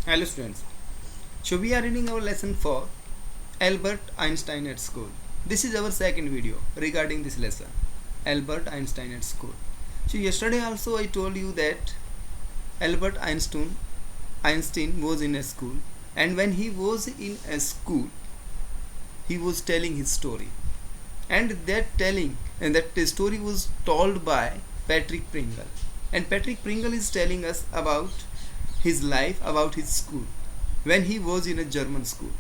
Hello students. So we are reading our lesson for Albert Einstein at school. This is our second video regarding this lesson. Albert Einstein at school. So yesterday also I told you that Albert Einstein was in a school, and when he was in a school he was telling his story. And that story was told by Patrick Pringle. And Patrick Pringle is telling us about his life, about his school when he was in a German school.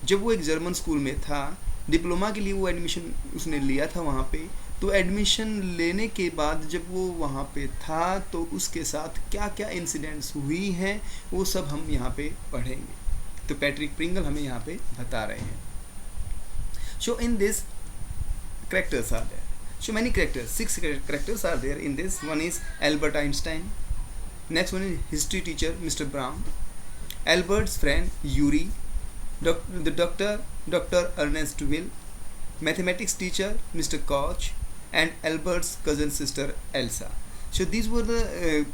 जब वो एक German school में था, diploma के लिए वो admission उसने लिया था वहाँ पे, तो एडमिशन लेने के बाद जब वो वहाँ पे था तो उसके साथ क्या क्या इंसिडेंट्स हुई हैं वो सब हम यहाँ पे पढ़ेंगे. तो पैट्रिक प्रिंगल हमें यहाँ पे बता रहे हैं. So in this, characters are there. So many characters, 6 characters are there in this. One is Albert Einstein. Next one is history teacher Mr. Brown. Albert's friend Yuri. The doctor Dr. Ernest Will. Mathematics teacher Mr. Koch. And Albert's cousin sister Elsa. So these were the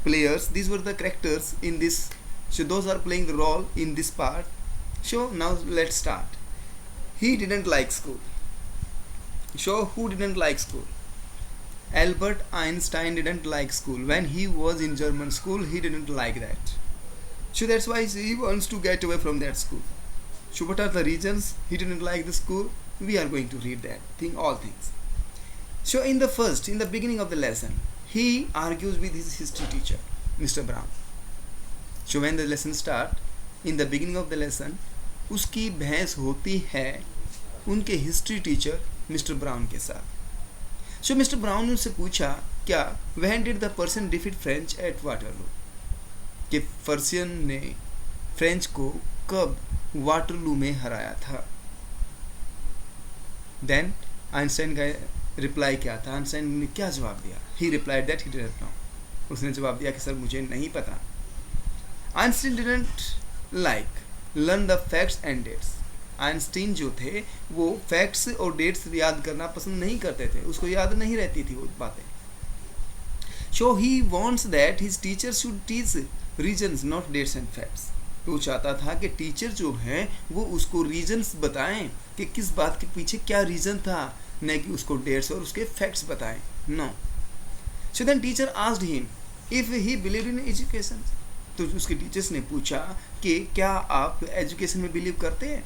players. These were the characters in this. So those are playing the role in this part. So now let's start. He didn't like school. So who didn't like school? Albert Einstein didn't like school. When he was in German school, he didn't like that. So that's why he wants to get away from that school. So what are the reasons he didn't like the school? We are going to read that thing, all things. So in the beginning of the lesson, he argues with his history teacher, Mr. Brown. So when the lesson starts, in the beginning of the lesson, उसकी बहस होती है उनके history teacher mister brown के साथ. सो mister Brown ने उससे पूछा, क्या when did the person defeat French eight Waterloo, कि पर्शियन ने फ्रेंच को कब वाटरलू में हराया था. देन आइंस्टाइन का रिप्लाई क्या था, आइंस्टाइन ने क्या जवाब दिया. He replied that he didn't know. उसने जवाब दिया कि सर मुझे नहीं पता. Einstein didn't like learn the facts and dates. Einstein जो थे वो फैक्ट्स और डेट्स याद करना पसंद नहीं करते थे, उसको याद नहीं रहती थी वो बातें. So he wants that his teacher should teach reasons not dates and facts. तो चाहता था कि टीचर जो हैं वो उसको रीजन्स बताएं कि किस बात के पीछे क्या रीज़न था, न कि उसको डेट्स और उसके फैक्ट्स बताएं. No. So then teacher asked him if he believe in education. तो उसके टीचर्स ने पूछा कि क्या आप एजुकेशन में बिलीव करते हैं.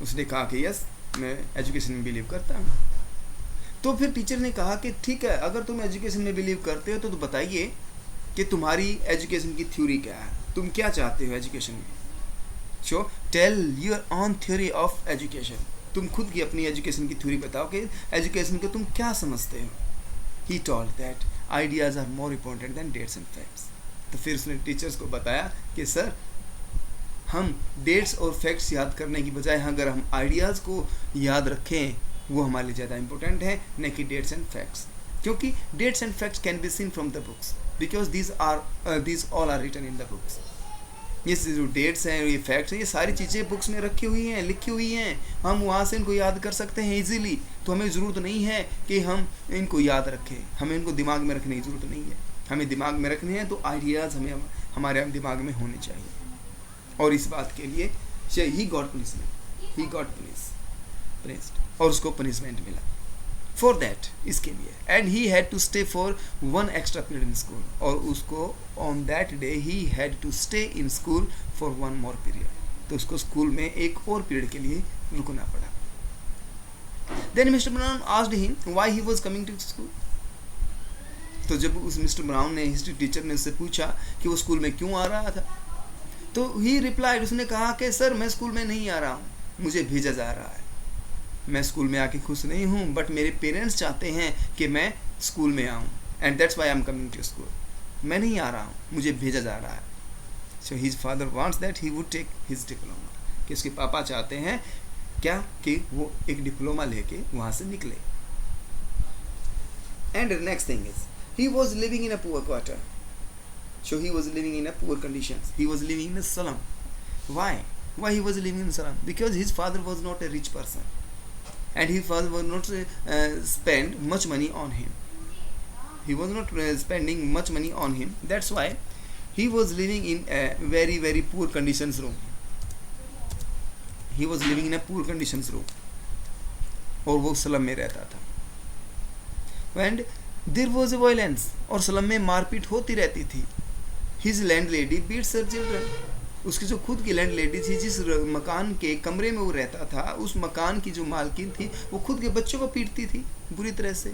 उसने कहा कि यस, मैं एजुकेशन में बिलीव करता हूँ. तो फिर टीचर ने कहा कि ठीक है, अगर तुम एजुकेशन में बिलीव करते हो तो बताइए कि तुम्हारी एजुकेशन की थ्योरी क्या है, तुम क्या चाहते हो एजुकेशन में. So tell your own theory of education. तुम खुद की अपनी एजुकेशन की थ्योरी बताओ कि एजुकेशन को तुम क्या समझते हो. He told that ideas are more important than dates and facts. तो फिर उसने टीचर्स को बताया कि सर हम डेट्स और फैक्ट्स याद करने की बजाय अगर हम आइडियाज़ को याद रखें वो हमारे लिए ज़्यादा इंपॉर्टेंट है, न कि डेट्स एंड फैक्ट्स. क्योंकि dates and facts can be seen from the books because these all are written in the books. ये जो डेट्स हैं, ये फैक्ट्स हैं, ये सारी चीज़ें बुक्स में रखी हुई हैं, लिखी हुई हैं. हम वहाँ से इनको याद कर सकते हैं ईजीली. तो हमें ज़रूरत नहीं है कि हम इनको याद रखें, हमें इनको दिमाग में रखने की ज़रूरत नहीं है. हमें दिमाग में रखने हैं तो आइडियाज़ हमें हमारे दिमाग में होने चाहिए. और इस बात के लिए he got punishment, he got punished, और उसको पनिशमेंट मिला फॉर दैट, इसके लिए. And he had to stay for 1 extra period in school. और उसको on that day he had to stay in school for 1 more period. तो उसको school में एक और पीरियड के लिए रुकना पड़ा. Then Mister Brown asked him why he was coming to school. तो जब उस मिस्टर ब्राउन ने, हिस्ट्री टीचर ने उससे पूछा कि वो स्कूल में क्यों आ रहा था, तो ही रिप्लाइड, उसने कहा कि सर मैं स्कूल में नहीं आ रहा हूँ, मुझे भेजा जा रहा है. मैं स्कूल में आके खुश नहीं हूँ, बट मेरे पेरेंट्स चाहते हैं कि मैं स्कूल में आऊँ, and that's why I am coming to school. मैं नहीं आ रहा हूँ, मुझे भेजा जा रहा है. So his father wants that he would take his diploma. कि उसके पापा चाहते हैं क्या कि वो एक डिप्लोमा लेके वहाँ से निकले. And next thing is he was living in a poor quarter. So he was living in a poor conditions. He was living in a slum. Why he was living in a slum? Because his father was not a rich person, and his father was not spend much money on him. He was not spending much money on him. That's why He was living in a very very poor conditions room. He was living in a poor conditions room. और वो slum में रहता था. And there was a violence. और slum में मारपीट होती रहती थी. His landlady beats her children. उसकी जो खुद की लैंड लेडी थी, जिस मकान के कमरे में वो रहता था, उस मकान की जो मालकिन थी, वो खुद के बच्चों को पीटती थी बुरी तरह से.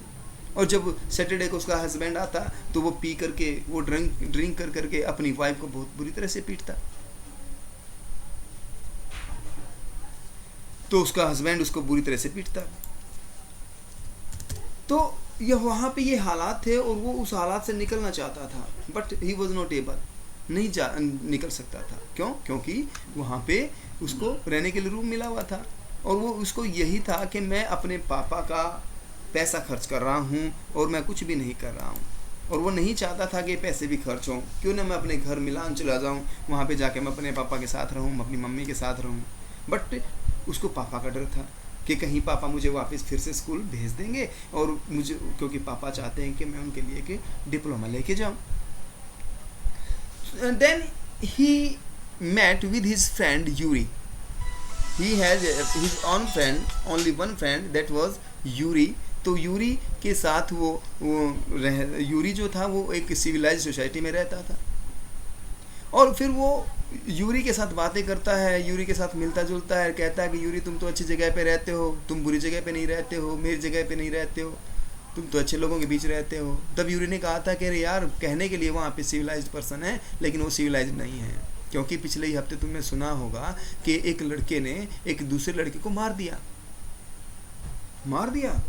और जब सैटरडे को उसका हस्बैंड आता तो वो पी करके, वो ड्रिंक कर करके अपनी वाइफ को बहुत बुरी तरह से पीटता. तो उसका हस्बैंड उसको बुरी तरह से पीटता. तो यह वहाँ पे ये हालात थे और वो उस हालात से निकलना चाहता था, but he was not able. नहीं निकल सकता था. क्यों? क्योंकि वहाँ पे उसको रहने के लिए रूम मिला हुआ था और वो उसको यही था कि मैं अपने पापा का पैसा खर्च कर रहा हूँ और मैं कुछ भी नहीं कर रहा हूँ. और वो नहीं चाहता था कि पैसे भी खर्च हों. क्यों ना मैं अपने घर मिलान चला जाऊँ, वहाँ पे जाके मैं अपने पापा के साथ रहूँ, अपनी मम्मी के साथ रहूँ. बट उसको पापा का डर था कि कहीं पापा मुझे वापस फिर से स्कूल भेज देंगे, और मुझे, क्योंकि पापा चाहते हैं कि मैं उनके लिए कि डिप्लोमा लेके जाऊँ. Then he met with his friend Yuri. He has his own friend, only one friend, that was Yuri. तो यूरी के साथ यूरी जो था वो एक सिविलाइज सोसाइटी में रहता था. और फिर वो यूरी के साथ बातें करता है, यूरी के साथ मिलता जुलता है, कहता है कि यूरी तुम तो अच्छी जगह पे रहते हो, तुम बुरी जगह पे नहीं रहते हो, मेरी जगह पे नहीं रहते हो, तुम तो अच्छे लोगों के बीच रहते हो. तब यूरी ने कहा था कि अरे यार, कहने के लिए वहाँ पे सिविलाइज्ड पर्सन है, लेकिन वो सिविलाइज्ड नहीं है. क्योंकि पिछले ही हफ्ते तुमने सुना होगा कि एक लड़के ने एक दूसरे लड़के को मार दिया.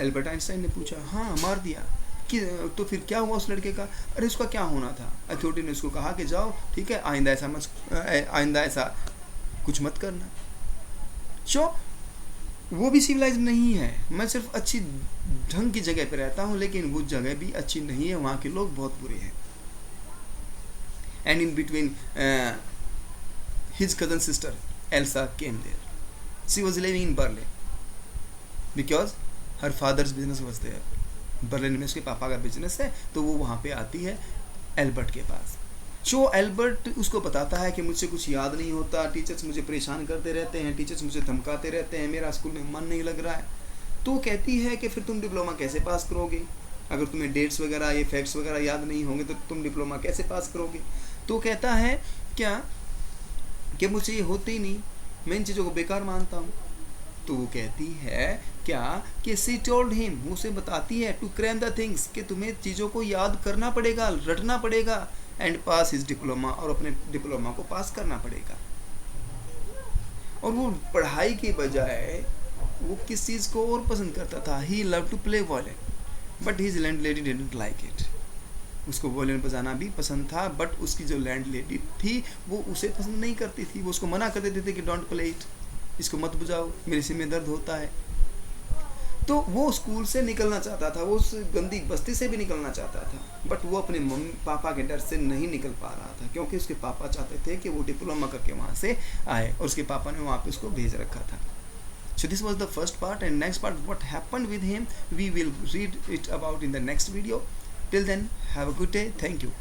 एल्बर्ट आइंस्टाइन ने पूछा, हाँ मार दिया. कि तो फिर क्या हुआ उस लड़के का? अरे उसका क्या होना था? अथॉरिटी ने उसको कहा कि जाओ, ठीक है, आइंदा ऐसा कुछ मत करना. वो भी सिविलाइज नहीं है. मैं सिर्फ अच्छी ढंग की जगह पे रहता हूँ, लेकिन वो जगह भी अच्छी नहीं है, वहाँ के लोग बहुत बुरे हैं. And in between his cousin sister Elsa came there. She was living in Berlin because her father's business was there. Berlin में उसके पापा का बिजनेस है, तो वो वहाँ पे आती है एल्बर्ट के पास. एल्बर्ट उसको बताता है कि मुझसे कुछ याद नहीं होता, टीचर्स मुझे परेशान करते रहते हैं, टीचर्स मुझे धमकाते रहते हैं, मेरा स्कूल में मन नहीं लग रहा है. तो कहती है कि फिर तुम डिप्लोमा कैसे पास करोगे? अगर तुम्हें डेट्स वगैरह, ये फैक्ट्स वगैरह याद नहीं होंगे तो तुम डिप्लोमा कैसे पास करोगे? तो कहता है क्या कि मुझे ये होते ही नहीं, मैं इन चीज़ों को बेकार मानता हूँ. तो वो कहती है क्या कि सी टोल्ड हिम, उसे बताती है, टू क्रैम द थिंग्स, कि तुम्हें चीज़ों को याद करना पड़ेगा, रटना पड़ेगा, एंड पास हिज डिप्लोमा, और अपने डिप्लोमा को पास करना पड़ेगा. और वो पढ़ाई के बजाय वो किस चीज़ को और पसंद करता था? He love to play violin, but his landlady didn't like it. उसको वॉयलिन बजाना भी पसंद था, बट उसकी जो लैंड लेडी थी वो उसे पसंद नहीं करती थी. वो उसको मना कर देते थे कि डोंट प्ले इट, इसको मत बजाओ, मेरे सिर में दर्द होता है. तो वो स्कूल से निकलना चाहता था, वो उस गंदी बस्ती से भी निकलना चाहता था, बट वो अपने मम्मी पापा के डर से नहीं निकल पा रहा था, क्योंकि उसके पापा चाहते थे कि वो डिप्लोमा करके वहाँ से आए, और उसके पापा ने वहाँ पे उसको भेज रखा था. So this was the first part, and next part, what happened with him, we will read it about in the next video. Till then, have a good day. Thank you.